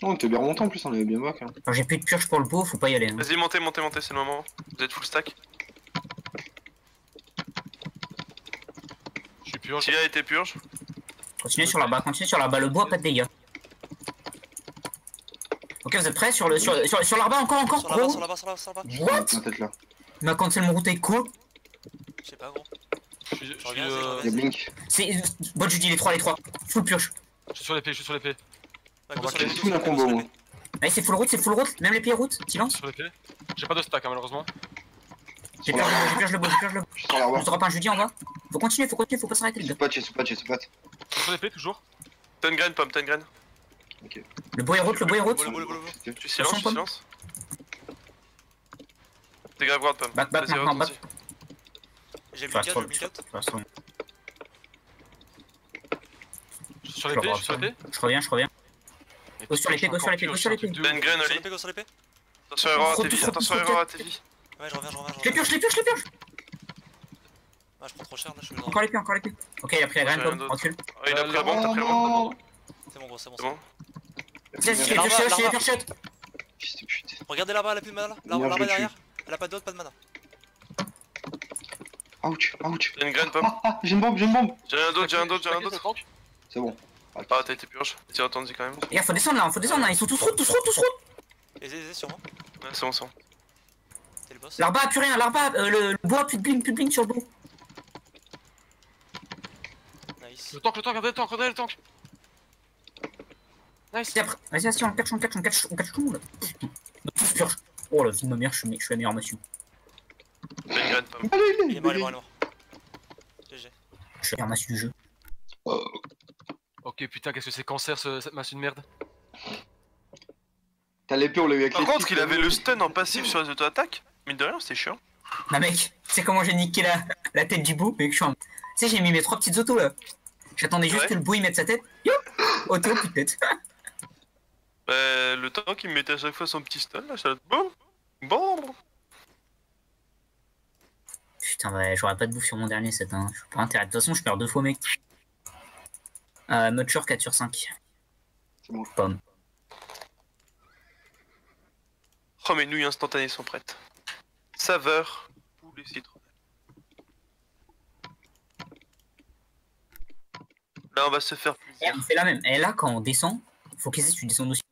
Non, on était bien remonté en plus, on avait bien back. Hein. Alors j'ai plus de purge pour le pot, faut pas y aller. Hein. Vas-y, montez, c'est le moment. Vous êtes full stack. Je suis purge. Tia était purge. Continuez sur la bas, le bois, pas de dégâts. Ok, vous êtes prêts sur l'arbre encore, Sur la bas, gros. sur la bas, sur la bas, sur la bas. What? Ma tête là. Il m'a cancel mon route avec quoi? Je sais pas, gros. Je reviens, Il y a Blink. C'est. Bon, je dis les trois. Full purge. suis sur l'épée, je suis sur l'épée. Bah, On go va sur les faire pieds, tout go d'un sur les pieds, combo, go sur les pieds. Allez, c'est full route, même les pieds route, silence. Sur l'épée. J'ai pas de stack hein, malheureusement. J'ai purge le bois. Je suis sur l'arbre. On se drop un jeudi en bas. Faut continuer, faut pas s'arrêter les gars. Sous patch. Je suis sur l'épée toujours. T'as une graine, pomme, t'as une graine. Le bois est route. Le boule. Tu silence. T'es grave guard, pomme. Back, Vas-y, maintenant, retourne-y. J'ai blink out, j'ai blink out. Je suis sur l'épée, Je reviens. Go sur l'épée. T'as une graine, Oli. Go sur l'épée. Attention, erreur à tes vies. Ouais, je reviens. Je les purge. Ah, je prends trop cher là, je suis Encore l'épée. Ok, il a pris la graine, comme, tranquille. Ah, il a pris la bombe, t'as pris la bombe. C'est bon, gros, c'est bon. C'est bon. Je les purge. Fils de pute. Regardez là-bas, elle a plus de mana là. Là-bas derrière. Elle a pas d'autre, pas de mana. Ouch. T'as une graine, pomme. J'ai une bombe. J'ai rien d'autre. C'est bon. Ah, t'as été purge. T'es attendu quand même. Les gars, faut descendre là, ils sont tous route. Aisez, sur moi. Ouais, c'est bon. T'es le boss. L'arba, plus rien, le bois, plus de blink sur le bout. Nice. Le tank, regardez le tank. Nice. Vas-y, on catch tout là. Purge. Oh la vie de ma mère, je suis la meilleure monsieur. T'as une graine, pomme. Il est mort. GG. Je suis la meilleure massue du jeu. Ok, putain, qu'est-ce que c'est cancer cette masse de merde. T'as l'épée, on l'a eu avec Par les contre, pics, qu'il avait le stun en passif sur les auto-attaques, mine de rien, c'était chiant. Bah mec, tu sais comment j'ai niqué la tête du bout, mec, je suis en... Tu sais, j'ai mis mes 3 petites autos là. J'attendais juste que le bout il mette sa tête. Yo, auto, plus de tête. Bah, le temps qu'il me mettait à chaque fois son petit stun, là, ça bon. Putain, ouais, j'aurais pas de bouffe sur mon dernier set, hein. Je pas intérêt. De toute façon, je perds 2 fois, mec. Mode 4 sur 5. C'est bon. Pomme. Oh, mes nouilles instantanées sont prêtes. Saveur, poulet citron. Là, on va se faire Et plaisir. on fait la même. Et là, quand on descend, faut qu'essayer tu descendes aussi.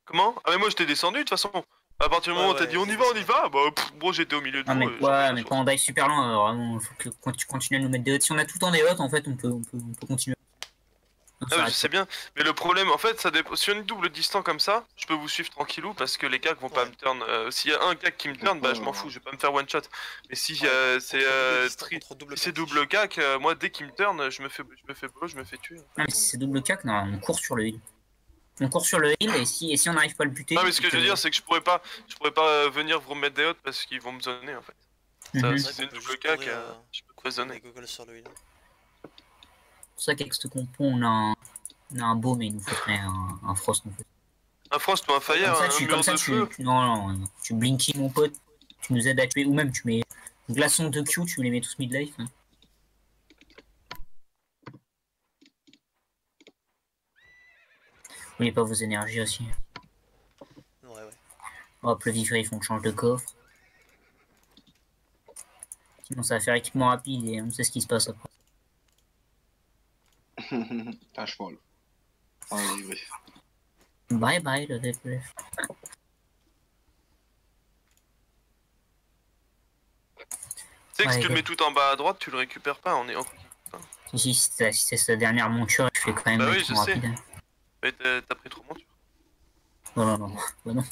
Comment? Ah, mais moi, j'étais descendu, de toute façon. À partir du moment où t'as dit on y va, bah, bon, j'étais au milieu de Ah, mais vous. mais quand on dive super loin, vraiment, faut que tu continues à nous mettre des hottes. Si on a tout le temps des hottes, en fait, on peut continuer. Ah, je sais bien, mais le problème, en fait, ça dépend. Sur une double distance comme ça, je peux vous suivre tranquillou parce que les cacs vont pas me turn. S'il y a un cac qui me turn, bah je m'en fous, je vais pas me faire one shot. Mais si c'est double cac, moi dès qu'il me turn, je me fais blow, je me fais tuer. Ah, mais si c'est double cac, non, on court sur le heal. On court sur le heal et si on n'arrive pas à le buter. Non, mais ce que je veux dire, c'est que je pourrais pas venir vous remettre des hottes parce qu'ils vont me zoner en fait. Mhm. Si c'est une double cac, je peux pas zoner. sur le heal. C'est pour ça qu'avec ce compon, on a un beau, mais il nous faudrait un frost en fait. Un frost ou un fire, Comme ça, tu blinky mon pote, tu nous aides à tuer, ou même tu mets glaçons de Q, tu les mets tous mid-life. Hein. N'oubliez pas vos énergies aussi. Ouais. Hop, le vif, on change de coffre. Sinon ça va faire équipement rapide et on sait ce qui se passe après. Un cheval. Ah oui, bref. Bye bye le VPF. Tu sais que si tu le mets tout en bas à droite, tu le récupères pas, on est en... Si c'est sa dernière monture, je fais quand même bah oui, je sais. rapide. Mais t'as pris trop de monture. Non.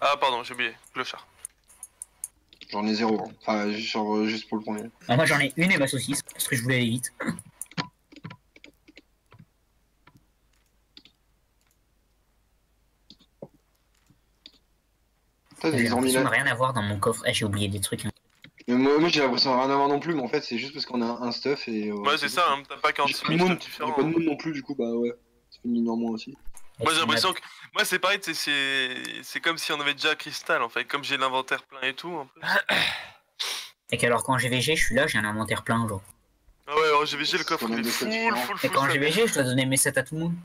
Ah pardon, j'ai oublié, clochard. J'en ai 0. Hein. Enfin, genre, juste pour le premier. Alors moi j'en ai une et ma saucisse, parce que je voulais aller vite. J'ai l'impression de rien avoir dans mon coffre. J'ai oublié des trucs. Hein. Mais moi j'ai l'impression de rien avoir non plus, mais en fait c'est juste parce qu'on a un stuff et... ouais c'est ça, hein, t'as pas 46 000 stuff différents. J'ai pas de moon non plus du coup, bah ouais. Ça fait une ligne en moins aussi. Moi j'ai l'impression que... Moi c'est pareil, c'est comme si on avait déjà Cristal en fait, comme j'ai l'inventaire plein et tout en plus. Et qu'alors quand j'ai VG, je suis là, j'ai un inventaire plein genre. Ah ouais, alors j'ai VG le coffre il est full. Et quand j'ai VG, je dois donner mes sets à tout le monde.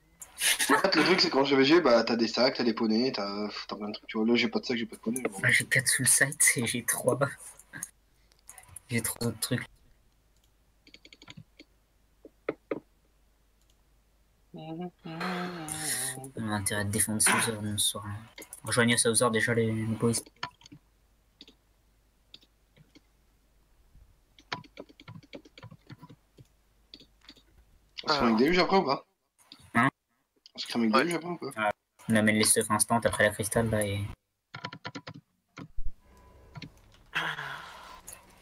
En fait, le truc, c'est quand j'ai VG, bah t'as des sacs, t'as des poneys, t'as plein de trucs. Tu vois, là, j'ai pas de sac, j'ai pas de poney. Bon. Moi, j'ai 4 full sites et j'ai 3. J'ai 3 autres trucs. On a intérêt de défendre Souzer ce soir. Rejoignez Souzer déjà les boys. On se crame avec déluge après ou pas? Hein? On se crame avec déluge après ou pas? On amène les stuff instant après la cristal là et.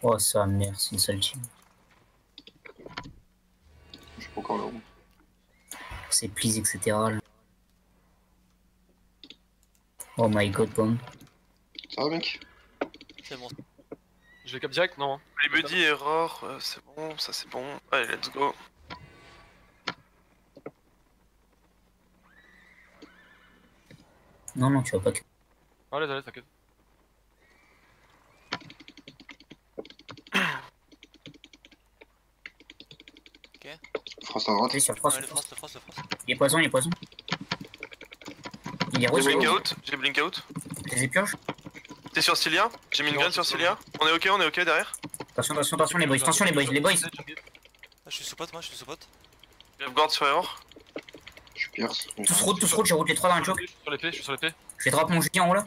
Oh ça merde, c'est une seule team. Je suis pas encore là. C'est please etc. Là. Oh my god bomb. Ça va mec? C'est bon. Je vais cap direct, non. Les buddy error, c'est bon, ça c'est bon. Allez, let's go. Non non tu vas pas que. Allez, allez, t'inquiète. Frost à droite. Allez sur le frost. Ouais, le frost, le frost, le frost. Il est poison, il est poison. Il est J'ai rouge, blink rouge. out, j'ai blink out. Je les épurge. T'es sur Cilia? J'ai mis une graine sur Cilia. On est ok derrière? Attention, attention, attention les boys, attention les boys, les boys. Ah, je suis sous pote, moi, je suis sous pote. Sauvegarde sur error. Je pierce. Tous route, j'ai route les 3 dans un choke. Je suis sur l'épée, je suis sur l'épée. Je vais drop mon giga en haut là.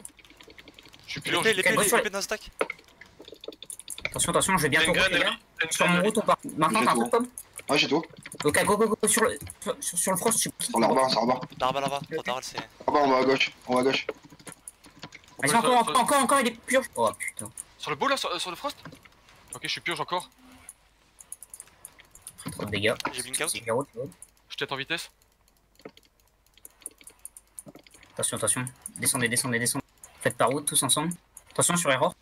Je suis pur. L'épée d'un stack. Attention, attention, je vais T'as bientôt une route les graine, gars. t'as une Sur mon graine. route on part. Maintenant t'as un truc comme. Ah, j'ai tout. Ok, go go go sur le frost, je suis Sur l'arbre, sur l'arbre. Là-bas, trop tard, c'est. Ah bah, on va à gauche. On va à gauche. Vas-y, encore, il est purge. Oh putain. Sur le beau là, sur le frost. Ok, je suis purge encore. Trop de dégâts. J'ai blink out. C'est Garo, tu vois. Je tête en vitesse. Attention, attention. Descendez. Faites par route tous ensemble. Attention sur error.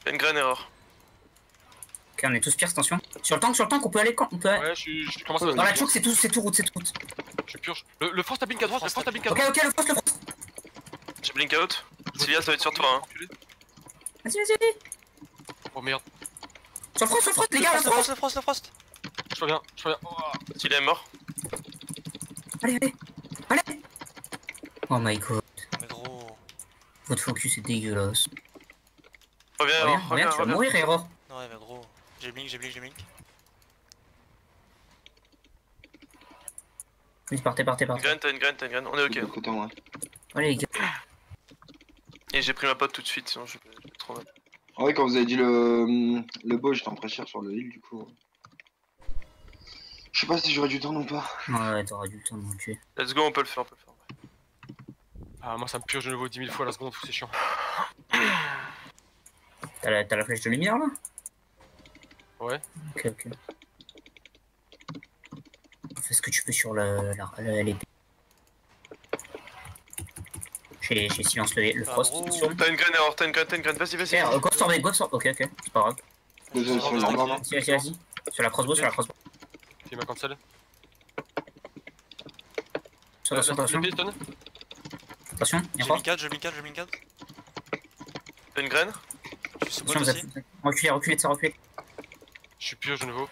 T'as une graine error. Ok, on est tous pierce, attention. Sur le tank, on peut aller quand on peut aller. Ouais, je commence à. Dans la choke, c'est tout route. Je suis purge. Le frost a blink à droite, le frost a blink à Ok, droite. ok, le frost. J'ai blink out. Cilia, ça va être sur toi, hein. Vas-y. Oh merde. Sur le frost, les gars, le frost. Le frost. Je reviens. Oh. Cilia est mort. Allez. Oh my god. Mais gros. Votre focus est dégueulasse. Reviens, Reviens, tu vas mourir, error. Ouais, mais gros. J'ai blink. Vite, partez. T'as une graine. On est ok. De côté, moi. Allez, les gars. Et j'ai pris ma pote tout de suite, sinon je vais trop mal. Ah ouais, quand vous avez dit le beau, j'étais en pressure sur le heal, du coup. Je sais pas si j'aurais du temps ou pas. Ouais, t'auras du temps de me tuer. Let's go, on peut le faire. Ah, moi ça me purge de nouveau 10 000 fois la seconde, c'est chiant. T'as la flèche de lumière là? Ouais. Ok. Fais ce que tu peux sur l'épée. J'ai silence le frost. gros. Attention. T'as une graine error, vas-y. Ghost orbé. Ok, c'est pas grave. Désolé, sur l'arbre, là. Vas-y. Sur la crossbow. Fais ma cancel. Attention. L'épée, stun. Attention, J'ai blink out. T'as une graine? Je suis sous attention, pote vous aussi. reculez. Je suis purge de nouveau.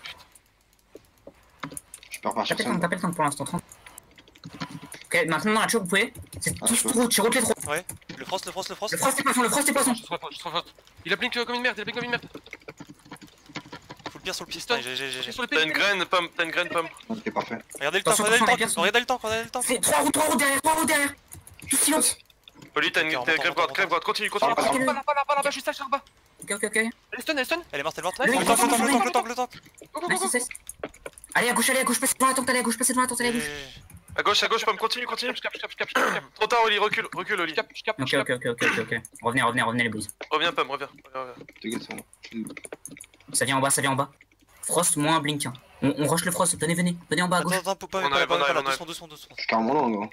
Je peux repartir Tapez seul. le temps pour l'instant, 30. Ok, maintenant dans la choke, vous pouvez. C'est Ah, tout je peux. route, j'ai route les 3. Ouais. Le frost. Le frost est poisson. Je suis trop fort. Il a blink comme une merde, Faut le pire sur le pied. Stun. J'ai. Je suis sur T'as l'épée. une graine pomme. Ok, parfait. Regardez le temps, Attention, regardez le temps. C'est 3 routes derrière. Tout silence. Oli, t'as une crève droite, continue. Ah, Pas là-bas, je suis sage là-bas. Ok. Elle est stun. Elle est morte. Le Le tank. Go. Nice. Allez à gauche, passez devant la tente, allez à gauche. À gauche, pomme, continue. Je capte. Trop tard, Oli, recule, Oli. Je capte. Ok. Revenez les boys. Reviens, pomme, reviens. T'inquiète, c'est bon. Ça vient en bas. Frost moins blink. On rush le frost, venez en bas à gauche. Attends, pas On arrive. là, doucement. Je suis carrément là, gros.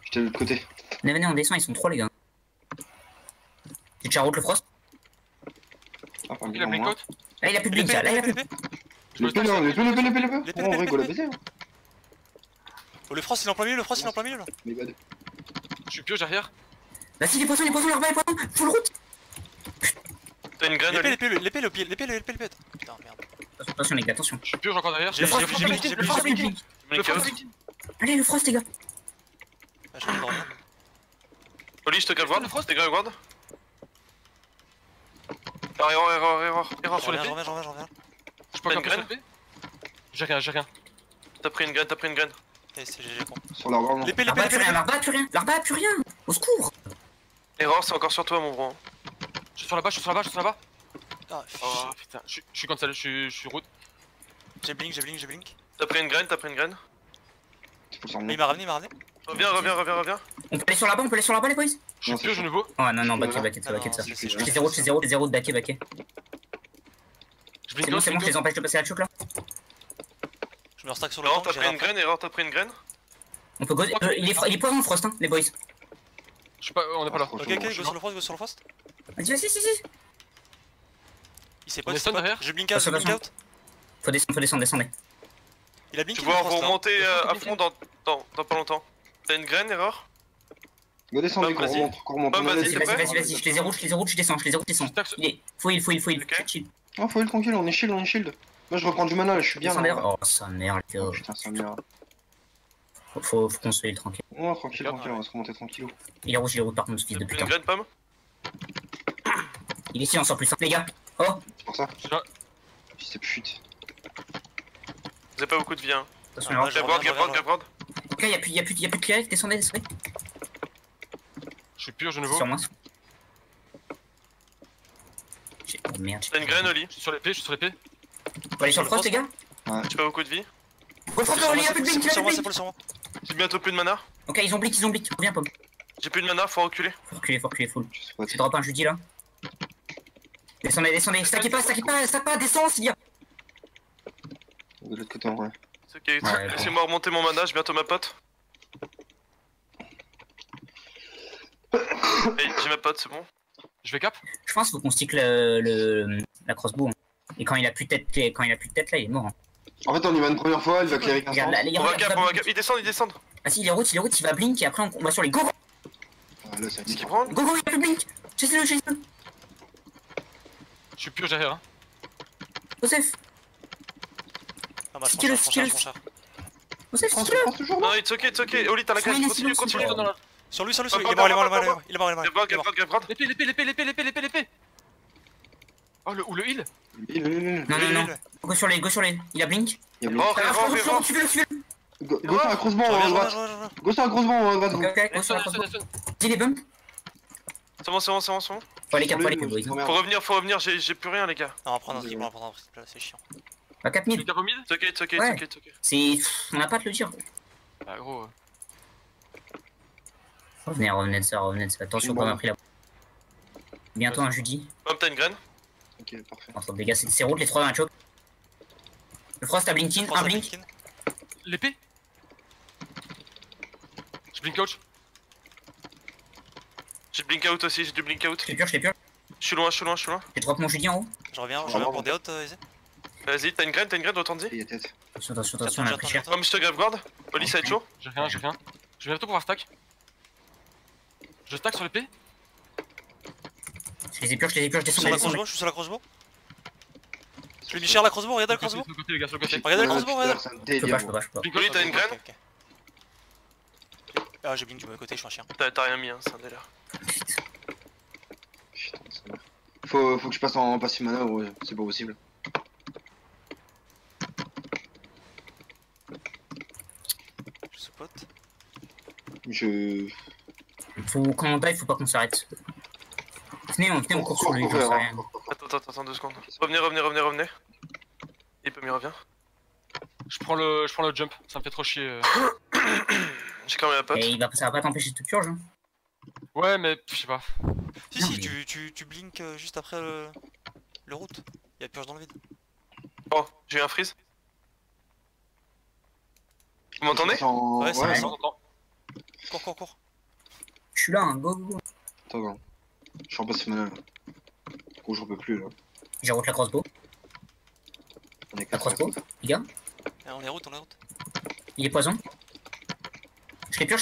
J'étais de l'autre côté. Venez, on descend, ils sont 3 les gars. J'ai déjà route le frost. Ah, pas Il a blink moi. out. Là il a plus de blink, là il a plus de blink. L'épée. Oh, on rigole à baiser. Oh, le frost il est en plein milieu là. Mais bad. Je suis purge derrière. Vas-y les poissons, là-bas les poissons. Full route. T'as une graine, Oli. L'épée le pied. Putain, merde. Attention les gars, attention. Je suis purge encore derrière. J'ai blink. Blink out. Allez, le frost, les gars. Ah, j'ai pas rien. Oli, je te grave Le frost. guard. T'es grave guard. Ah, erreur sur les J'en pieds. reviens. Je peux T'as camper une sur le P. J'ai rien. T'as pris une graine. Eh, c'est GG con. Sur la grande. L'épée, L'arba a plus rien, l'arba a plus rien. L'arba a plus rien. Au secours. Erreur, c'est encore sur toi, mon bro. Je suis sur la bas. Ah, Oh putain, je suis cancel, je suis route. j'ai blink. T'as pris une graine. Faut le Mais il m'a ramené. Reviens. On peut aller sur l'arba, les boys. Je suis pur, je nouveau. Oh non, Je suis baquet, là. ça. c'est Je fais 0 de baquet. Je blink C'est bon, je les empêche de passer la choc là. Je me restack sur le Erreur, tank, t'as pris une graine. Erreur, t'as pris une graine. On peut go. Il est poison frost, hein, les boys. Je suis pas, on est pas là. Ok, go sur le frost. Vas-y. Il s'est On pas, est stun derrière. je blink out. Faut descendre. Il a blink. Tu vois, vous remontez à fond dans pas longtemps. T'as une graine, erreur. Go descendre, Vas-y. qu'on remonte. Vas-y, Vas-y. s'il te plaît. Vas-y, je les déroule, je descends. Il est foil. Ok. Chill. Oh, faut aller tranquille, on est shield. Moi, je reprends du mana, là, je suis bien. Descends là. derrière. Oh, sa mère, les gars. Oh, putain, ça merde. Faut qu'on se tranquille. Oh, tranquille, on va se remonter tranquillou. Il est rouge par contre, ce fils de T'as pris putain. une graine, pomme. Il est silence en plus, hein, les gars. Oh, C'est pour ça. Je suis là. C'est pute. Vous avez pas beaucoup de vie, hein. attention, Ah, là. je reviens. Grave guard. Ok, y'a plus de cleric, descendez. Je suis pur, je nouveau. Sur moi. Oh merde. T'as une graine, Oli. Je suis sur l'épée. Faut aller sur le frost, les gars. J'ai pas beaucoup de vie. Go frost, il a plus de blink, il a C'est plus de pour blink. moi. J'ai bientôt plus de mana. Ok, ils ont blink. Reviens, pomme. J'ai plus de mana, faut reculer. Faut reculer, full. Je sais pas. Je drop un jeudi là. Descendez. Stackez pas, descends, s'il y a. De l'autre côté, en vrai. C'est ok, laissez-moi remonter mon mana, j'ai bientôt ma pote. Hey, j'ai ma pote, c'est bon. Je vais cap. Je pense qu'il faut qu'on stick la crossbow. Hein. Et quand il a plus de tête, là, il est mort. Hein. En fait, on y va une première fois, il va cleric un Regarde, là, les gars, On va regarde, cap, ils descendent. Ah si, il est route, il va blink et après on va sur les go. Ah, là, ça Ce qu'il prend. Go, il a plus de blink. Chassez-le. Je suis pur derrière. Joseph, Ah bah, je Stick-le, prends cher. Joseph, France, stick-le. France, toujours là. Non, it's ok. Oli, t'as la graine, continue. Sur lui, Pas, il est mort. Grave. Oh, le heal. Non. Go sur les. Il a blink. Il y a Erreur. Suivez-le. Go sur la crossbow en droite. Go sur la crossbow en droite. Ok, go sur la crossbow. Dis les bumps. C'est bon. Faut aller cap, boys. Faut revenir, j'ai plus rien, les gars. Non, on va prendre un triple, c'est chiant. Bah 4 mid. Cap au mid. It's ok. C'est. On n'a pas à te le dire. Ah gros. Revenez de ça. Attention qu'on a pris la. Bientôt un jeudi. Pomme, t'as une graine. Ok, parfait. Entre dégâts, c'est route les 3 dans la choke. Le frost a blinkin, un blink. L'épée. Je blink coach. J'ai blink out aussi, j'ai du blink out. Je l'ai pur. Je suis loin. J'ai drop mon jeudi en haut. Je reviens pour des hautes, Izzy. Vas-y, t'as une graine, retourne-y. Il y a tête. Attention, on a pris cher. Pomme, je te grave guard. Oli, ça va être chaud. J'ai rien. Je vais bientôt pouvoir stack. Je stack sur l'épée. Je les ai pur, je descends. Je suis sur la crossbow. Je lui mis cher la crossbow, regardez la crossbow. Sur le côté, les gars, sur le côté. Regardez la crossbow, regardez. C'est un Je peux délire. pas. Oli, t'as une graine. Ah, j'ai blink du mauvais côté, je suis un chien. T'as rien mis, hein, c'est un délire. Putain, ça va. Faut que je passe en passive mana ou c'est pas possible. Je suppose. Quand on dive, faut pas qu'on s'arrête. Venez, on court sur lui, j'en sais rien. Attends 2 secondes. Revenez. Il peut m'y revient. Je prends le jump, ça me fait trop chier. J'ai quand même la pote. Et ça va pas t'empêcher de te purge. Hein. Ouais, mais je sais pas. Si, tu blink juste après le route. Y'a purge dans le vide. Oh, j'ai eu un freeze. Vous m'entendez? Ouais, c'est Ouais. bon. Cours. Je suis là, hein, go. Attends, je suis en passive mana là. Gros, j'en peux plus là. J'ai route la crossbow. On est La 4 crossbow, les gars. On est route. Il est poison. Je les purge.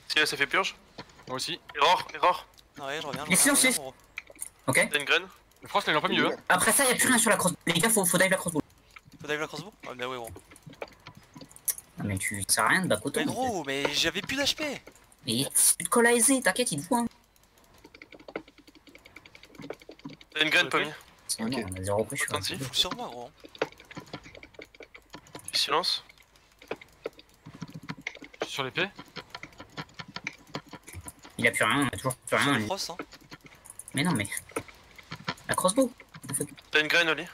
Si, ça fait purge. Moi aussi. Erreur. Ouais, je reviens. Les silencieux. Ok. T'as une graine? Le frost, il est en plein milieu. Après ça, y'a plus rien sur la crossbow. Les gars, faut dive la crossbow. Faut dive la crossbow? Ouais, mais ouais, gros. Ah, mais tu sers à rien de back auto. Mais gros, mais j'avais plus d'HP. Mais tu te colles à aisé, t'inquiète, il te voit. Hein. T'as une graine, Pommy. C'est Ok. bon, on a 0 pressure. Attends, si. Full sur moi, gros. Silence. Je suis sur l'épée. Il a plus rien, il a toujours plus Sur rien. le lui. frost, hein. Mais non, mais. La crossbow. T'as une graine, Oli.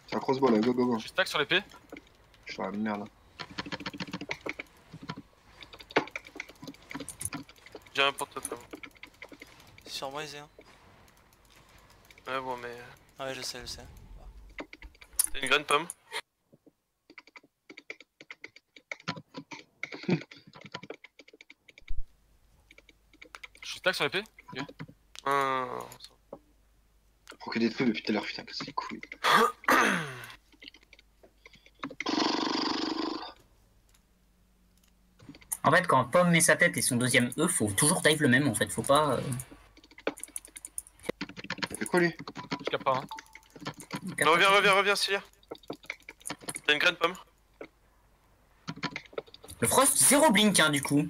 C'est un crossbow là, go go go. Je stack sur l'épée. Je suis dans la merde. J'ai rien pour te faire. Sur moi, Isée. Hein. Ouais, bon, mais. Ah ouais, je sais, je sais. T'as une graine, Pomme. Je stack sur l'épée. Faut que des feux depuis tout à l'heure, putain, que c'est cool. En fait, quand Pomme met sa tête et son deuxième E, faut toujours dive le même en fait, faut pas. Ça fait quoi lui? Je capte pas. Hein. Reviens, Cilia. T'as une graine, Pomme. Le Frost, 0 blink hein, du coup.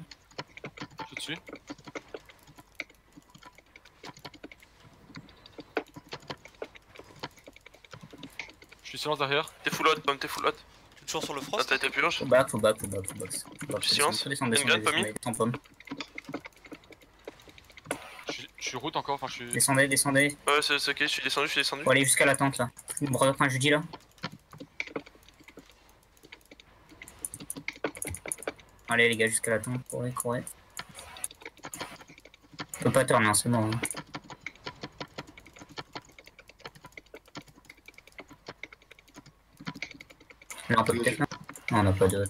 Je suis dessus. Je suis silence derrière. T'es full hot, Pomme, t'es full hot. Je suis toujours sur le Ah, frost. t'as été purge. Faut back. Silence. Descends, Une graine, Pommy. descends, Pomme. Je suis route encore. Enfin, je suis. Descendez. Ouais, c'est ok, je suis descendu. Faut aller jusqu'à la tente là. Je me reprends Judy là. Allez les gars, jusqu'à la tente, courez. On peut pas tourner, hein, c'est bon. Hein. Là on peut peut-être là. Non, on n'a pas de...